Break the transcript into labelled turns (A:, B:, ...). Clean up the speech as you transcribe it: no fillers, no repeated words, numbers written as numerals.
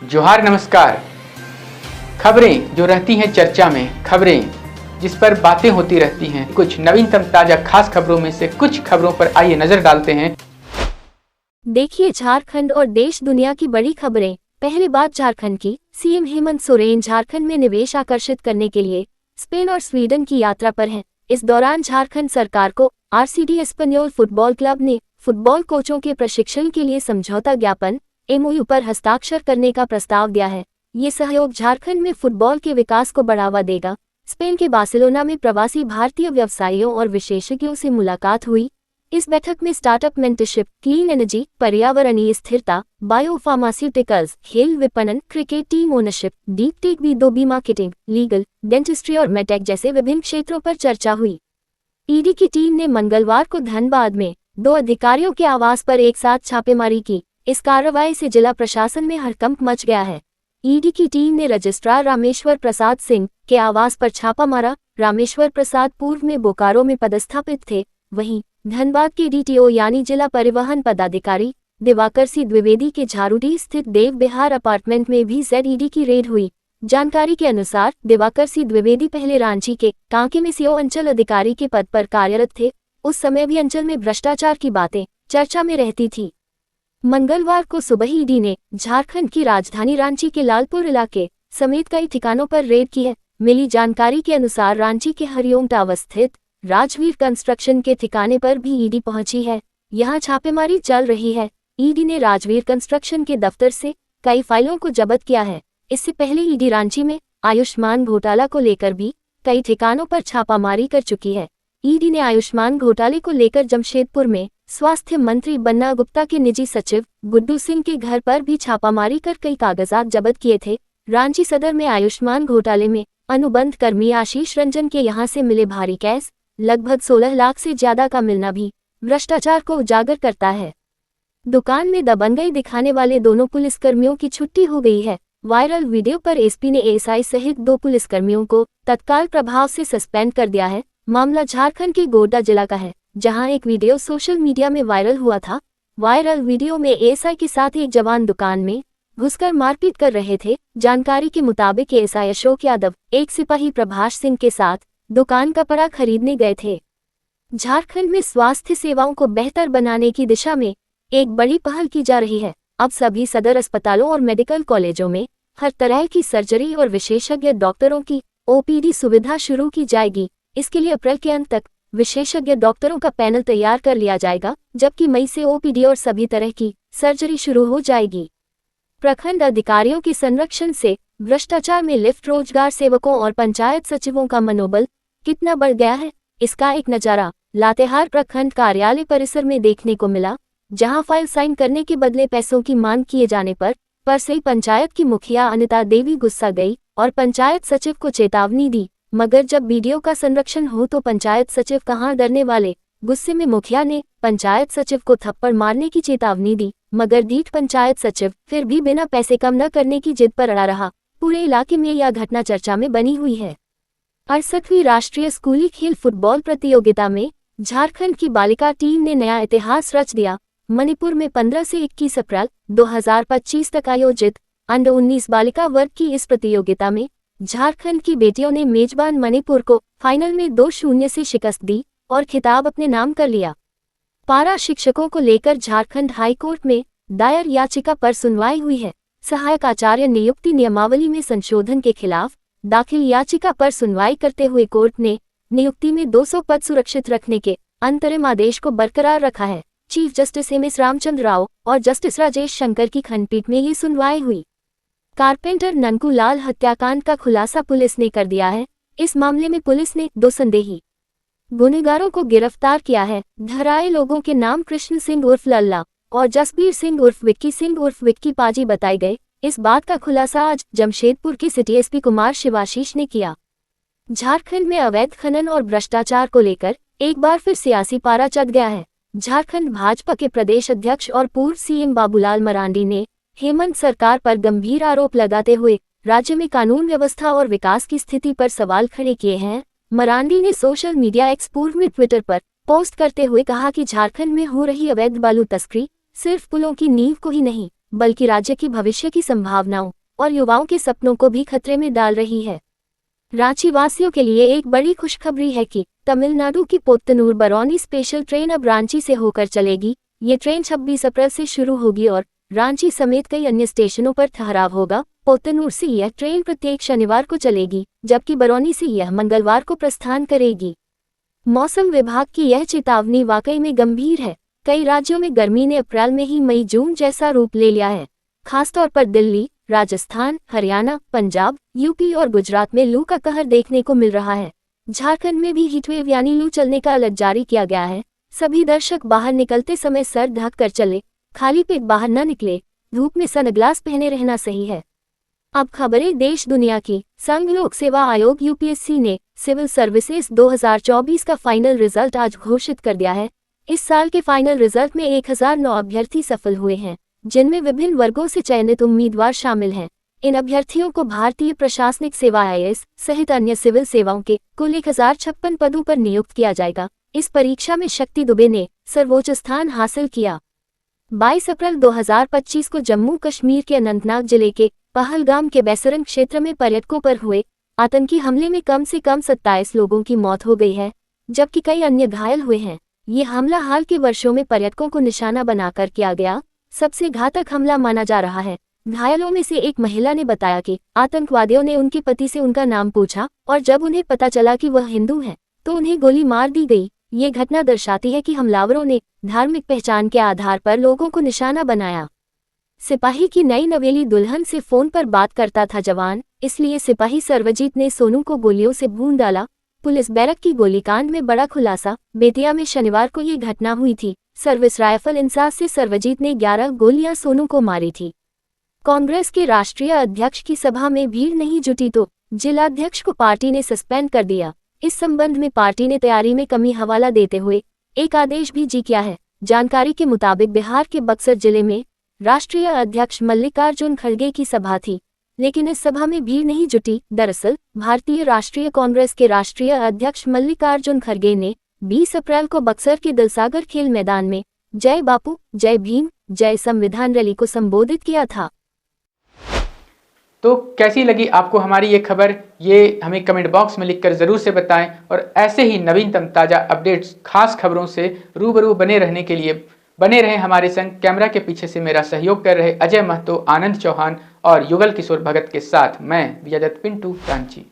A: जोहार नमस्कार। खबरें जो रहती हैं चर्चा में, खबरें जिस पर बातें होती रहती हैं, कुछ नवीनतम ताजा खास खबरों में से कुछ खबरों पर आइए नजर डालते हैं।
B: देखिए झारखंड और देश दुनिया की बड़ी खबरें। पहली बात झारखंड की। सीएम हेमंत सोरेन झारखंड में निवेश आकर्षित करने के लिए स्पेन और स्वीडन की यात्रा पर हैं। इस दौरान झारखंड सरकार को आरसीडी एस्पेन्योल फुटबॉल क्लब ने फुटबॉल कोचों के प्रशिक्षण के लिए समझौता ज्ञापन एमओयू पर हस्ताक्षर करने का प्रस्ताव दिया है। ये सहयोग झारखंड में फुटबॉल के विकास को बढ़ावा देगा। स्पेन के बार्सिलोना में प्रवासी भारतीय व्यवसायियों और विशेषज्ञों से मुलाकात हुई। इस बैठक में स्टार्टअप मेंटरशिप, क्लीन एनर्जी, पर्यावरणीय स्थिरता, बायोफार्मास्यूटिकल्स, खेल विपणन, cricket team ownership, deep tech, B2B marketing, legal, dentistry और मेटेक जैसे विभिन्न क्षेत्रों पर चर्चा हुई। ईडी की टीम ने मंगलवार को धनबाद में 2 अधिकारियों के आवास पर एक साथ छापेमारी की। इस कार्रवाई से जिला प्रशासन में हड़कंप मच गया है। ईडी की टीम ने रजिस्ट्रार रामेश्वर प्रसाद सिंह के आवास पर छापा मारा। रामेश्वर प्रसाद पूर्व में बोकारो में पदस्थापित थे। वहीं धनबाद के डीटीओ यानी जिला परिवहन पदाधिकारी दिवाकर सी द्विवेदी के झारूडी स्थित देव बिहार अपार्टमेंट में भी ZED की रेड हुई। जानकारी के अनुसार दिवाकर सी द्विवेदी पहले रांची के कांके में सीओ अंचल अधिकारी के पद पर कार्यरत थे। उस समय भी अंचल में भ्रष्टाचार की बातें चर्चा में रहती थी। मंगलवार को सुबह ईडी ने झारखंड की राजधानी रांची के लालपुर इलाके समेत कई ठिकानों पर रेड की है। मिली जानकारी के अनुसार रांची के हरिओम टावर स्थित राजवीर कंस्ट्रक्शन के ठिकाने पर भी ईडी पहुंची है। यहां छापेमारी चल रही है। ईडी ने राजवीर कंस्ट्रक्शन के दफ्तर से कई फाइलों को जब्त किया है। इससे पहले ईडी रांची में आयुष्मान घोटाला को लेकर भी कई ठिकानों पर छापामारी कर चुकी है। ईडी ने आयुष्मान घोटाले को लेकर जमशेदपुर में स्वास्थ्य मंत्री बन्ना गुप्ता के निजी सचिव गुड्डू सिंह के घर पर भी छापामारी कर कई कागजात जब्त किए थे। रांची सदर में आयुष्मान घोटाले में अनुबंध कर्मी आशीष रंजन के यहां से मिले भारी कैश लगभग 16 लाख से ज्यादा का मिलना भी भ्रष्टाचार को उजागर करता है। दुकान में दबंगई दिखाने वाले दोनों पुलिसकर्मियों की छुट्टी हो गई है। वायरल वीडियो पर एसपी ने एएसआई सहित 2 पुलिसकर्मियों को तत्काल प्रभाव से सस्पेंड कर दिया है। मामला झारखंड के गोड्डा जिला का है, जहां एक वीडियो सोशल मीडिया में वायरल हुआ था। वायरल वीडियो में एएसआई के साथ एक जवान दुकान में घुसकर मारपीट कर रहे थे। जानकारी के मुताबिक एएसआई अशोक यादव एक सिपाही प्रभाष सिंह के साथ दुकान का पड़ा खरीदने गए थे। झारखंड में स्वास्थ्य सेवाओं को बेहतर बनाने की दिशा में एक बड़ी पहल की जा रही है। अब सभी सदर अस्पतालों और मेडिकल कॉलेजों में हर तरह की सर्जरी और विशेषज्ञ डॉक्टरों की ओपीडी सुविधा शुरू की जाएगी। इसके लिए अप्रैल के अंत तक विशेषज्ञ डॉक्टरों का पैनल तैयार कर लिया जाएगा, जबकि मई से ओपीडी और सभी तरह की सर्जरी शुरू हो जाएगी। प्रखंड अधिकारियों के संरक्षण से भ्रष्टाचार में लिफ्ट रोजगार सेवकों और पंचायत सचिवों का मनोबल कितना बढ़ गया है, इसका एक नजारा लातेहार प्रखंड कार्यालय परिसर में देखने को मिला, जहां फाइल साइन करने के बदले पैसों की मांग किए जाने पर से पंचायत की मुखिया अनिता देवी गुस्सा गई और पंचायत सचिव को चेतावनी दी। मगर जब वीडियो का संरक्षण हो तो पंचायत सचिव कहां डरने वाले। गुस्से में मुखिया ने पंचायत सचिव को थप्पड़ मारने की चेतावनी दी, मगर ढीठ पंचायत सचिव फिर भी बिना पैसे कम न करने की जिद पर अड़ा रहा। पूरे इलाके में यह घटना चर्चा में बनी हुई है। 68वीं राष्ट्रीय स्कूली खेल फुटबॉल प्रतियोगिता में झारखंड की बालिका टीम ने नया इतिहास रच दिया। मणिपुर में 15 से 21 अप्रैल 2025 तक आयोजित अंडर 19 बालिका वर्ग की इस प्रतियोगिता में झारखंड की बेटियों ने मेजबान मणिपुर को फाइनल में 2-0 से शिकस्त दी और खिताब अपने नाम कर लिया। पारा शिक्षकों को लेकर झारखंड हाईकोर्ट में दायर याचिका पर सुनवाई हुई है। सहायक आचार्य नियुक्ति नियमावली में संशोधन के खिलाफ दाखिल याचिका पर सुनवाई करते हुए कोर्ट ने नियुक्ति में 200 पद सुरक्षित रखने के अंतरिम आदेश को बरकरार रखा है। Chief justice MS Ramchandra Rao और जस्टिस राजेश शंकर की खंडपीठ में ये सुनवाई हुई। कारपेंटर ननकू लाल हत्याकांड का खुलासा पुलिस ने कर दिया है। इस मामले में पुलिस ने 2 संदेही गुनहगारों को गिरफ्तार किया है। धराए लोगों के नाम कृष्ण सिंह उर्फ लल्ला और जसबीर सिंह उर्फ विक्की पाजी बताए गए। इस बात का खुलासा आज जमशेदपुर के सिटी एसपी कुमार शिवाशीष ने किया। झारखंड में अवैध खनन और भ्रष्टाचार को लेकर एक बार फिर सियासी पारा चढ़ गया है। झारखंड भाजपा के प्रदेश अध्यक्ष और पूर्व सीएम बाबूलाल मरांडी ने हेमंत सरकार पर गंभीर आरोप लगाते हुए राज्य में कानून व्यवस्था और विकास की स्थिति पर सवाल खड़े किए हैं। मरांडी ने सोशल मीडिया एक्स पूर्व में ट्विटर पर पोस्ट करते हुए कहा कि झारखंड में हो रही अवैध बालू तस्करी सिर्फ पुलों की नींव को ही नहीं बल्कि राज्य की भविष्य की संभावनाओं और युवाओं के सपनों को भी खतरे में डाल रही है। रांची वासियों के लिए एक बड़ी खुशखबरी है कि तमिलनाडु की पोत्तनूर बरौनी स्पेशल ट्रेन अब रांची से होकर चलेगी। ये ट्रेन 26 अप्रैल से शुरू होगी और रांची समेत कई अन्य स्टेशनों पर ठहराव होगा। पोत्तनूर से यह ट्रेन प्रत्येक शनिवार को चलेगी, जबकि बरौनी से यह मंगलवार को प्रस्थान करेगी। मौसम विभाग की यह चेतावनी वाकई में गंभीर है। कई राज्यों में गर्मी ने अप्रैल में ही मई जून जैसा रूप ले लिया है। खासतौर पर दिल्ली, राजस्थान, हरियाणा, पंजाब, यूपी और गुजरात में लू का कहर देखने को मिल रहा है। झारखंड में भी हीटवेव यानी लू चलने का अलर्ट जारी किया गया है। सभी दर्शक बाहर निकलते समय सर ढक कर चले, खाली पेट बाहर न निकले, धूप में सनग्लास पहने रहना सही है। अब खबरें देश दुनिया की। संघ लोक सेवा आयोग यूपीएससी ने सिविल सर्विसेज 2024 का फाइनल रिजल्ट आज घोषित कर दिया है। इस साल के फाइनल रिजल्ट में 1009 अभ्यर्थी सफल हुए हैं, जिनमें विभिन्न वर्गों से चयनित उम्मीदवार शामिल हैं। इन अभ्यर्थियों को भारतीय प्रशासनिक सेवा IAS सहित अन्य सिविल सेवाओं के कुल 1056 पदों पर नियुक्त किया जाएगा। इस परीक्षा में शक्ति दुबे ने सर्वोच्च स्थान हासिल किया। 22 अप्रैल 2025 को जम्मू कश्मीर के अनंतनाग जिले के पहलगाम के बैसरन क्षेत्र में पर्यटकों पर हुए आतंकी हमले में कम से कम 27 लोगों की मौत हो गई है, जबकि कई अन्य घायल हुए हैं। ये हमला हाल के वर्षों में पर्यटकों को निशाना बनाकर किया गया सबसे घातक हमला माना जा रहा है। घायलों में से एक महिला ने बताया कि आतंकवादियों ने उनके पति से उनका नाम पूछा और जब उन्हें पता चला कि वह हिंदू हैं, तो उन्हें गोली मार दी गई। ये घटना दर्शाती है कि हमलावरों ने धार्मिक पहचान के आधार पर लोगों को निशाना बनाया। सिपाही की नई नवेली दुल्हन से फोन पर बात करता था जवान, इसलिए सिपाही सर्वजीत ने सोनू को गोलियों से भून डाला। पुलिस बैरक की गोलीकांड में बड़ा खुलासा। बेतिया में शनिवार को ये घटना हुई थी। सर्विस राइफल इंसास से सर्वजीत ने 11 गोलियां सोनू को मारी थी। कांग्रेस के राष्ट्रीय अध्यक्ष की सभा में भीड़ नहीं जुटी तो जिलाध्यक्ष को पार्टी ने सस्पेंड कर दिया। इस संबंध में पार्टी ने तैयारी में कमी हवाला देते हुए एक आदेश भी जारी किया है। जानकारी के मुताबिक बिहार के बक्सर जिले में राष्ट्रीय अध्यक्ष मल्लिकार्जुन खड़गे की सभा थी, लेकिन इस सभा में भीड़ नहीं जुटी। दरअसल भारतीय राष्ट्रीय कांग्रेस के राष्ट्रीय अध्यक्ष मल्लिकार्जुन खड़गे ने 20 अप्रैल को बक्सर के दिलसागर खेल मैदान में जय बापू, जय भीम, जय संविधान रैली को संबोधित किया था।
A: तो कैसी लगी आपको हमारी ये खबर, ये हमें कमेंट बॉक्स में लिखकर ज़रूर से बताएं और ऐसे ही नवीनतम ताज़ा अपडेट्स, खास खबरों से रूबरू बने रहने के लिए बने रहें हमारे संग। कैमरा के पीछे से मेरा सहयोग कर रहे अजय महतो, आनंद चौहान और युगल किशोर भगत के साथ मैं विजय दत्त पिंटू रांची।